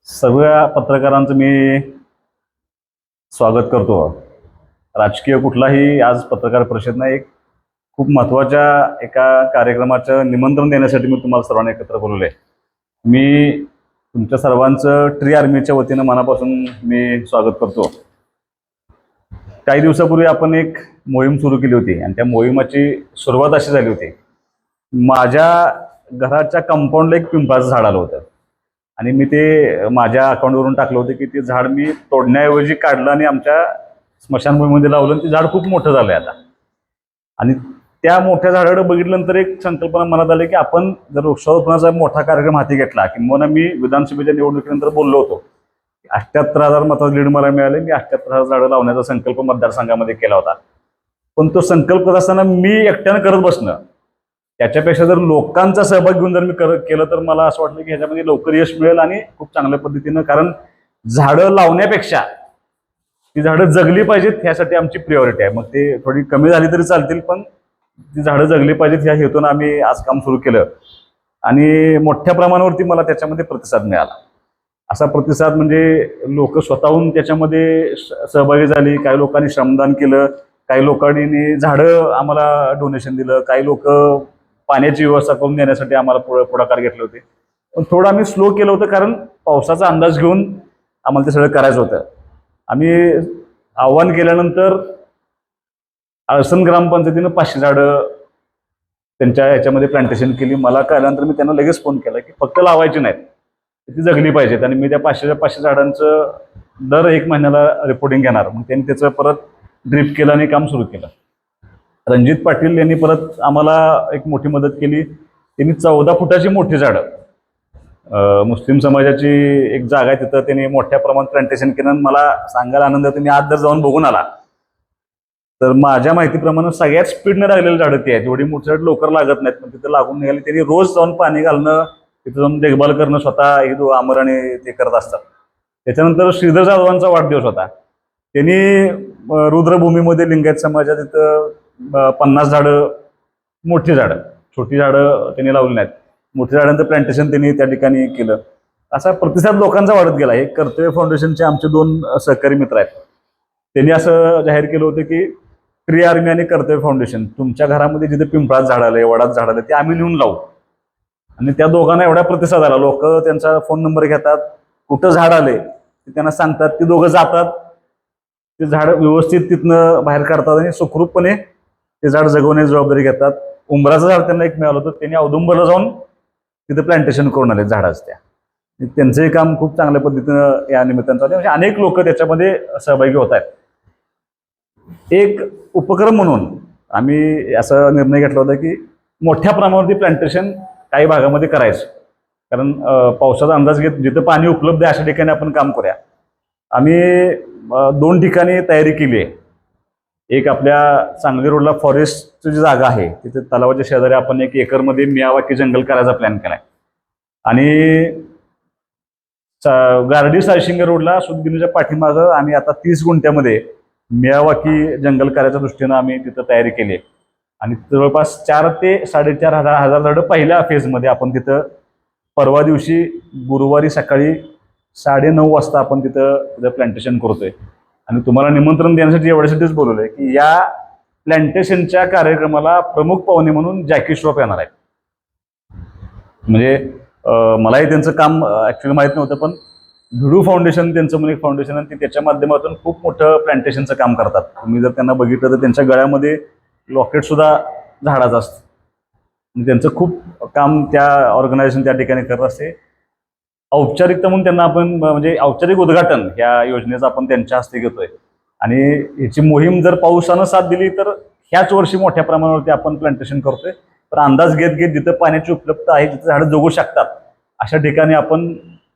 सगळ्या पत्रकारांचं मी स्वागत करतो. राजकीय कुठलाही आज पत्रकार परिषद नाही, एक खूप महत्त्वाच्या एका कार्यक्रमाचं निमंत्रण देण्यासाठी मी तुम्हाला सर्वांना एकत्र बोलवलं आहे. मी तुमच्या सर्वांचं ट्री आर्मीच्या वतीनं मनापासून मी स्वागत करतो. काही दिवसापूर्वी आपण एक मोहीम सुरू केली होती आणि त्या मोहिमेची सुरुवात अशी झाली होती. माझ्या घराच्या कंपाऊंडला एक पिंपळाचं झाड आलं होतं आणि मी ते माझ्या अकाउंटवरून टाकलं होतं की ते झाड मी तोडण्याऐवजी काढलं आणि आमच्या स्मशानभूमीमध्ये लावलं आणि ते झाड खूप मोठं झालंय आता. आणि त्या मोठ्या झाडाकडे बघितल्यानंतर एक संकल्पना मनात आली की आपण जर वृक्षारोपणाचा मोठा कार्यक्रम हाती घेतला, किंवा मी विधानसभेच्या निवडणुकीनंतर बोललो होतो, 78,000 मताचं लीड मला मिळाले. मी 78,000 झाडं लावण्याचा संकल्प मतदारसंघामध्ये केला होता. पण तो संकल्प करत असताना मी एकट्यानं करत बसणं, त्याच्यापेक्षा जर लोकांचा सहभाग घेऊन जर मी केलं तर मला असं वाटलं की ह्याच्यामध्ये लवकर यश मिळेल आणि खूप चांगल्या पद्धतीनं. कारण झाडं लावण्यापेक्षा ती झाडं जगली पाहिजेत ह्यासाठी आमची प्रायोरिटी आहे. मग ते थोडी कमी झाली तरी चालतील, पण ती झाडं जगली पाहिजेत ह्या हेतून आम्ही आज काम सुरू केलं आणि मोठ्या प्रमाणावरती मला त्याच्यामध्ये प्रतिसाद मिळाला. असा प्रतिसाद म्हणजे लोक स्वतःहून त्याच्यामध्ये सहभागी झाली. काही लोकांनी श्रमदान केलं, काही लोकांनी झाडं आम्हाला डोनेशन दिलं, काही लोक पाण्याची व्यवस्था करून देण्यासाठी आम्हाला पुढाकार घेतले होते. पण थोडं आम्ही स्लो केलं होतं, कारण पावसाचा अंदाज घेऊन आम्हाला ते सगळं करायचं होतं. आम्ही आव्हान केल्यानंतर आळसण ग्रामपंचायतीनं 500 झाडं त्यांच्या ह्याच्यामध्ये प्लांटेशन केली. मला कळल्यानंतर मी त्यांना लगेच फोन केला की फक्त लावायची नाहीत, ती जगली पाहिजेत. आणि मी त्या 500 झाडांचं दर 1 महिन्याला रिपोर्टिंग घेणार. मग त्यांनी त्याचं परत ड्रिप केलं आणि काम सुरू केलं. रणजित पाटील यांनी परत आम्हाला एक मोठी मदत केली. त्यांनी 14 फुटाची मोठी झाडं, मुस्लिम समाजाची एक जागा आहे तिथं त्यांनी मोठ्या प्रमाणात प्लांटेशन केलं. मला सांगायला आनंद आहे, तुम्ही आज जर जाऊन बघून आला तर माझ्या माहितीप्रमाणे सगळ्यात स्पीडने लागलेली झाडं ती आहेत. एवढी मोठी झाडं लवकर लागत नाहीत, पण तिथं लागून निघाली. त्यांनी रोज जाऊन पाणी घालणं, तिथं जाऊन देखभाल करणं स्वतः हिंदू आमर आणि ते करत असतात. त्याच्यानंतर श्रीधर जाधवांचा वाढदिवस होता. त्यांनी रुद्रभूमीमध्ये लिंगायत समाजात तिथं 50 झाडं, मोठी झाडं, छोटी झाडं त्यांनी लावली नाहीत, मोठ्या झाडांचं प्लांटेशन त्यांनी त्या ठिकाणी केलं. असा प्रतिसाद लोकांचा वाढत गेला. हे कर्तव्य फाउंडेशनचे आमचे 2 सहकारी मित्र आहेत. त्यांनी असं जाहीर केलं होतं की ट्री आर्मी आणि कर्तव्य फाउंडेशन तुमच्या घरामध्ये जिथे पिंपळात झाड आलंय, वडात झाड आलं, ते आम्ही नेऊन लावू. आणि त्या दोघांना एवढा प्रतिसाद आला. लोक त्यांचा फोन नंबर घेतात, कुठं झाड आले ते त्यांना सांगतात, ती दोघं जातात, ते झाड व्यवस्थित तिथनं बाहेर काढतात आणि सुखरूपपणे ते झाड जगवण्याची जबाबदारी घेतात. उंबराचं झाड त्यांना एक मिळालं होतं, त्यांनी औदुंबरला जाऊन तिथे प्लांटेशन करून आले झाडाचं. त्यांचंही काम खूप चांगल्या पद्धतीनं या निमित्तानं चालू आहे. म्हणजे अनेक लोक त्याच्यामध्ये सहभागी होत आहेत. एक उपक्रम म्हणून आम्ही असा निर्णय घेतला होता की मोठ्या प्रमाणावरती प्लांटेशन काही भागामध्ये करायचं. कारण पावसाचा अंदाज घेत जिथं पाणी उपलब्ध आहे अशा ठिकाणी आपण काम करूया. आम्ही 2 ठिकाणी तयारी केली आहे. एक आपल्या सांगली रोडला फॉरेस्टची जी जागा आहे तिथे तलावाच्या शेजारी आपण 1 एकरमध्ये मियावाकी जंगल करायचा प्लॅन केलाय. आणि गारडी सायशिंगे रोडला सुदगिरीच्या पाठीमागं आम्ही आता 30 गुंठ्यामध्ये मियावाकी जंगल करायच्या दृष्टीनं आम्ही तिथं तयारी केली आहे. आणि जवळपास 4 ते 4,500 झाडं पहिल्या फेजमध्ये आपण तिथं परवा दिवशी गुरुवारी सकाळी 9:30 वाजता आपण तिथं प्लांटेशन करतोय. आणि तुम्हाला निमंत्रण देण्यासाठी एवढ्यासाठीच बोलवलंय की या प्लांटेशनच्या कार्यक्रमाला प्रमुख पाहुणे म्हणून जॅकी श्रॉफ येणार आहेत. म्हणजे मलाही त्यांचं काम ऍक्च्युअली माहित नव्हतं, पण भिडू फाउंडेशन त्यांचं म्हणून एक फाउंडेशन आहे, त्याच्या माध्यमातून खूप मोठं प्लांटेशनचं काम करतात. तुम्ही जर त्यांना बघितलं तर त्यांच्या गळ्यामध्ये लॉकेट सुद्धा झाडाचं असतं. त्यांचं खूप काम त्या ऑर्गनायझेशन त्या ठिकाणी करत असते. औपचारिकता म्हणून त्यांना आपण म्हणजे औपचारिक उद्घाटन या योजनेचं आपण त्यांच्या हस्ते घेतोय. आणि याची मोहीम जर पावसानं साथ दिली तर ह्याच वर्षी मोठ्या प्रमाणावरती आपण प्लांटेशन करतोय. तर अंदाज घेत घेत जिथं पाण्याची उपलब्धता आहे, जिथं झाडं जगू शकतात अशा ठिकाणी आपण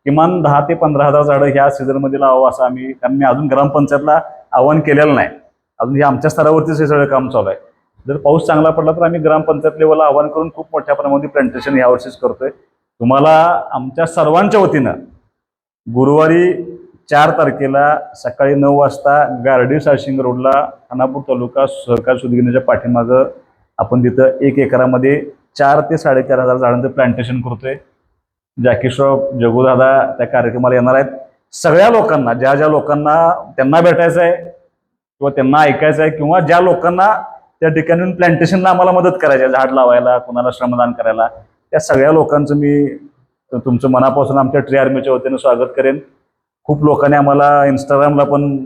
किमान 10,000 ते 15,000 झाडं ह्या सीझनमध्ये लावावं असं आम्ही. कारण मी अजून ग्रामपंचायतला आवाहन केलेलं नाही, अजून हे आमच्या स्तरावरतीच हे सगळं काम चालू आहे. जर पाऊस चांगला पडला तर आम्ही ग्रामपंचायत लेवलला आवाहन करून खूप मोठ्या प्रमाणात प्लांटेशन यावर्षीच करतोय. तुम्हाला आमच्या सर्वांच्या वतीनं गुरुवारी 4 तारखेला सकाळी 9 वाजता गारडी सायशिंग रोडला खानापूर तालुका सहकार सुदगिरीच्या पाठीमागं आपण तिथं 1 एकरामध्ये 4 ते 4,500 झाडांचं प्लांटेशन करतोय. जॅकी श्रॉफ, जगूदादा त्या कार्यक्रमाला येणार आहेत. सगळ्या लोकांना, ज्या ज्या लोकांना त्यांना भेटायचं आहे किंवा त्यांना ऐकायचं आहे किंवा ज्या लोकांना त्या ठिकाणी प्लांटेशनला आम्हाला मदत करायची आहे, झाड लावायला, कुणाला श्रमदान करायला, त्या सगळ्या लोकांचं मी तुमचं मनापासून आमच्या ट्री आर्मीच्या वतीनं स्वागत करेन. खूप लोकांनी आम्हाला इंस्टाग्रामला पण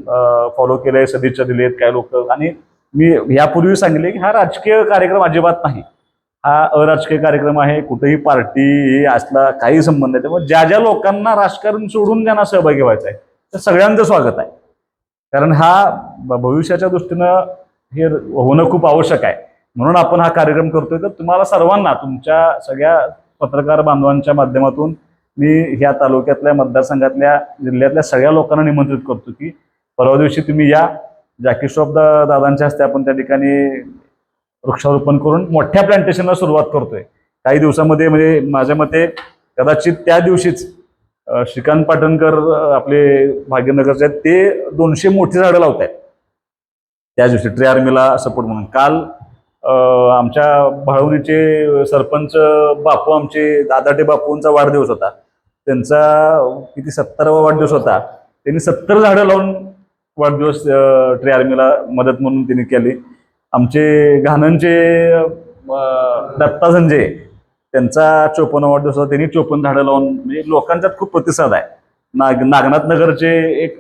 फॉलो केलंय, सदिच्छा दिलेत काही लोक. आणि मी यापूर्वी सांगितले की हा राजकीय कार्यक्रम अजिबात नाही, हा अराजकीय कार्यक्रम आहे. कुठेही पार्टी असला काही संबंध नाही. त्यामुळे ज्या ज्या लोकांना राजकारण सोडून ज्यांना सहभागी व्हायचं आहे त्या सगळ्यांचं स्वागत आहे. कारण हा भविष्याच्या दृष्टीनं हे होणं खूप आवश्यक आहे. म्हणून आपण हा कार्यक्रम करतोय. तर तुम्हाला सर्वांना, तुमच्या सगळ्या पत्रकार बांधवांच्या माध्यमातून मी ह्या तालुक्यातल्या, मतदारसंघातल्या, जिल्ह्यातल्या सगळ्या लोकांना निमंत्रित करतो की परवा दिवशी तुम्ही या. जॅकी श्रॉफ दादांच्या हस्ते आपण त्या ठिकाणी वृक्षारोपण करून मोठ्या प्लांटेशनला सुरुवात करतोय काही दिवसामध्ये. म्हणजे माझ्या मते कदाचित त्या दिवशीच श्रीकांत पाटणकर आपले भाग्यनगरचे आहेत, ते 200 मोठी झाडं लावत आहेत त्या दिवशी ट्री आर्मीला सपोर्ट म्हणून. काल आमच्या भाळवणीचे सरपंच बापू, आमचे दादाटे बापूंचा वाढदिवस होता. त्यांचा किती 70वा वाढदिवस होता. त्यांनी 70 झाडं लावून वाढदिवस ट्री आर्मीला मदत म्हणून त्यांनी केली. आमचे घाणंचे दत्ता संजय, त्यांचा 54वा वाढदिवस होता. त्यांनी 54 झाडं लावून, म्हणजे लोकांच्यात खूप प्रतिसाद आहे. नागनाथ नगरचे एक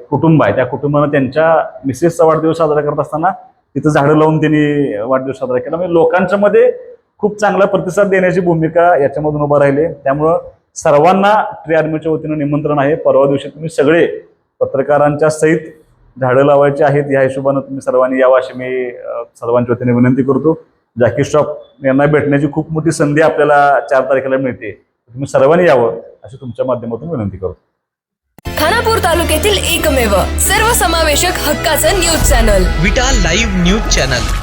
कुटुंब आहे, त्या कुटुंबानं त्यांच्या मिसेसचा वाढदिवस साजरा करत असताना तिथं झाडं लावून त्यांनी वाढदिवस साजरा केला. म्हणजे लोकांच्या मध्ये खूप चांगला प्रतिसाद देण्याची भूमिका याच्यामधून उभा राहिली. त्यामुळं सर्वांना ट्री आर्मीच्या वतीनं निमंत्रण आहे. परवा दिवशी तुम्ही सगळे पत्रकारांच्या सहित झाडं लावायची आहेत. या हिशोबानं तुम्ही सर्वांनी यावं अशी मी सर्वांच्या वतीने विनंती करतो. जॅकी श्रॉफ यांना भेटण्याची खूप मोठी संधी आपल्याला 4 तारखेला मिळते. तुम्ही सर्वांनी यावं अशी तुमच्या माध्यमातून विनंती करतो. खानापूर तालुक्यातील एकमेव सर्वसमावेशक हक्काचं न्यूज चॅनल विटा लाईव्ह न्यूज चॅनल.